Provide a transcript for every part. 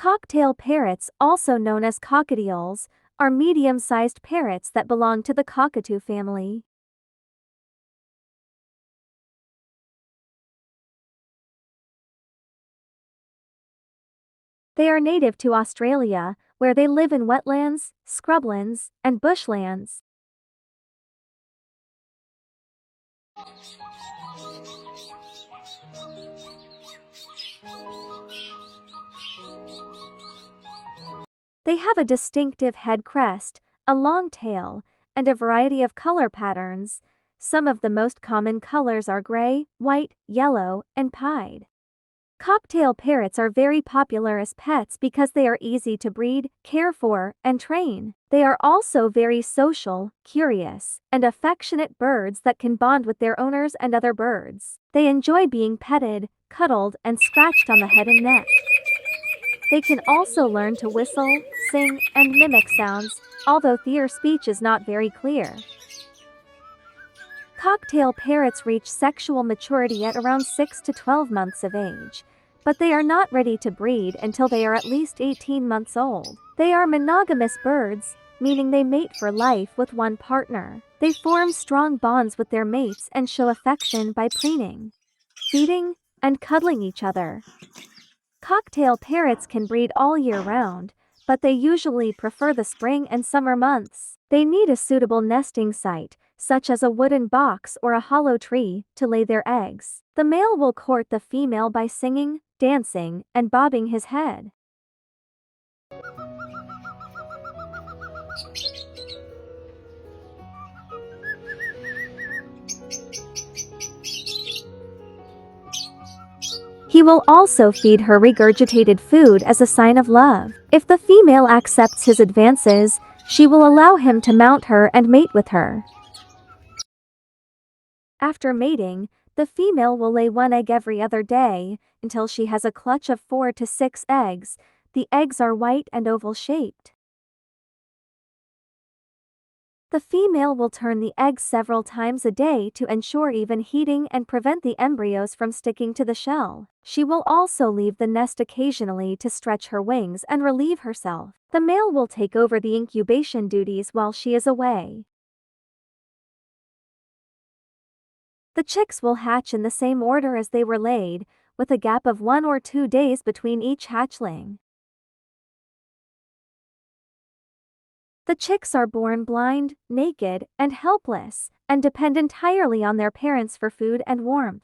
Cocktail parrots, also known as cockatiels, are medium-sized parrots that belong to the cockatoo family. They are native to Australia, where they live in wetlands, scrublands, and bushlands. They have a distinctive head crest, a long tail, and a variety of color patterns. Some of the most common colors are gray, white, yellow, and pied. Cocktail parrots are very popular as pets because they are easy to breed, care for, and train. They are also very social, curious, and affectionate birds that can bond with their owners and other birds. They enjoy being petted, cuddled, and scratched on the head and neck. They can also learn to whistle, sing, and mimic sounds, although their speech is not very clear. Cocktail parrots reach sexual maturity at around 6 to 12 months of age, but they are not ready to breed until they are at least 18 months old. They are monogamous birds, meaning they mate for life with one partner. They form strong bonds with their mates and show affection by preening, feeding, and cuddling each other. Cocktail parrots can breed all year round, but they usually prefer the spring and summer months. They need a suitable nesting site, such as a wooden box or a hollow tree, to lay their eggs. The male will court the female by singing, dancing, and bobbing his head. He will also feed her regurgitated food as a sign of love. If the female accepts his advances, she will allow him to mount her and mate with her. After mating, the female will lay one egg every other day, until she has a clutch of 4 to 6 eggs. The eggs are white and oval-shaped. The female will turn the eggs several times a day to ensure even heating and prevent the embryos from sticking to the shell. She will also leave the nest occasionally to stretch her wings and relieve herself. The male will take over the incubation duties while she is away. The chicks will hatch in the same order as they were laid, with a gap of 1 or 2 days between each hatchling. The chicks are born blind, naked, and helpless, and depend entirely on their parents for food and warmth.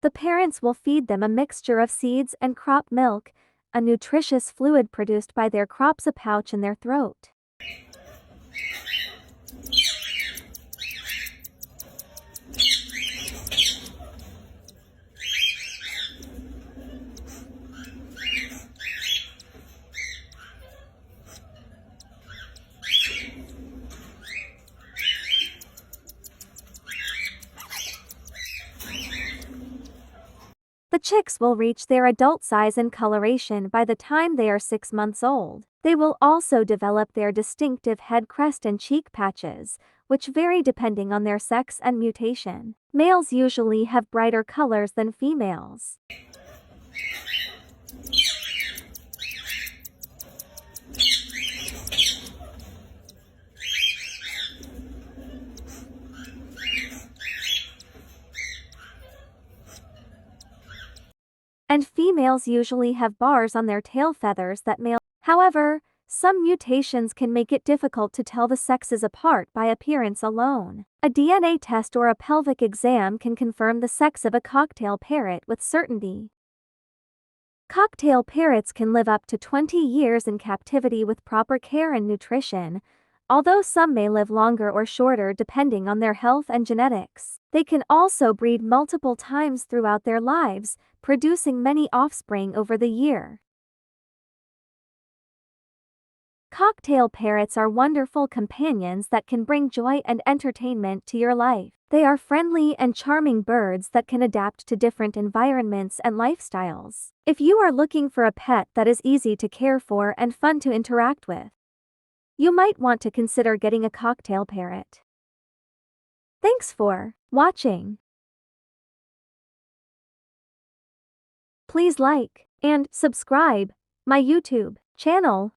The parents will feed them a mixture of seeds and crop milk, a nutritious fluid produced by their crops, a pouch in their throat. The chicks will reach their adult size and coloration by the time they are 6 months old. They will also develop their distinctive head crest and cheek patches, which vary depending on their sex and mutation. Males usually have brighter colors than females. And females usually have bars on their tail feathers that male. However, some mutations can make it difficult to tell the sexes apart by appearance alone. A DNA test or a pelvic exam can confirm the sex of a cocktail parrot with certainty. Cocktail parrots can live up to 20 years in captivity with proper care and nutrition, although some may live longer or shorter depending on their health and genetics. They can also breed multiple times throughout their lives, producing many offspring over the year. Cocktail parrots are wonderful companions that can bring joy and entertainment to your life. They are friendly and charming birds that can adapt to different environments and lifestyles. If you are looking for a pet that is easy to care for and fun to interact with, you might want to consider getting a cocktail parrot. Thanks for watching. Please like and subscribe my YouTube channel.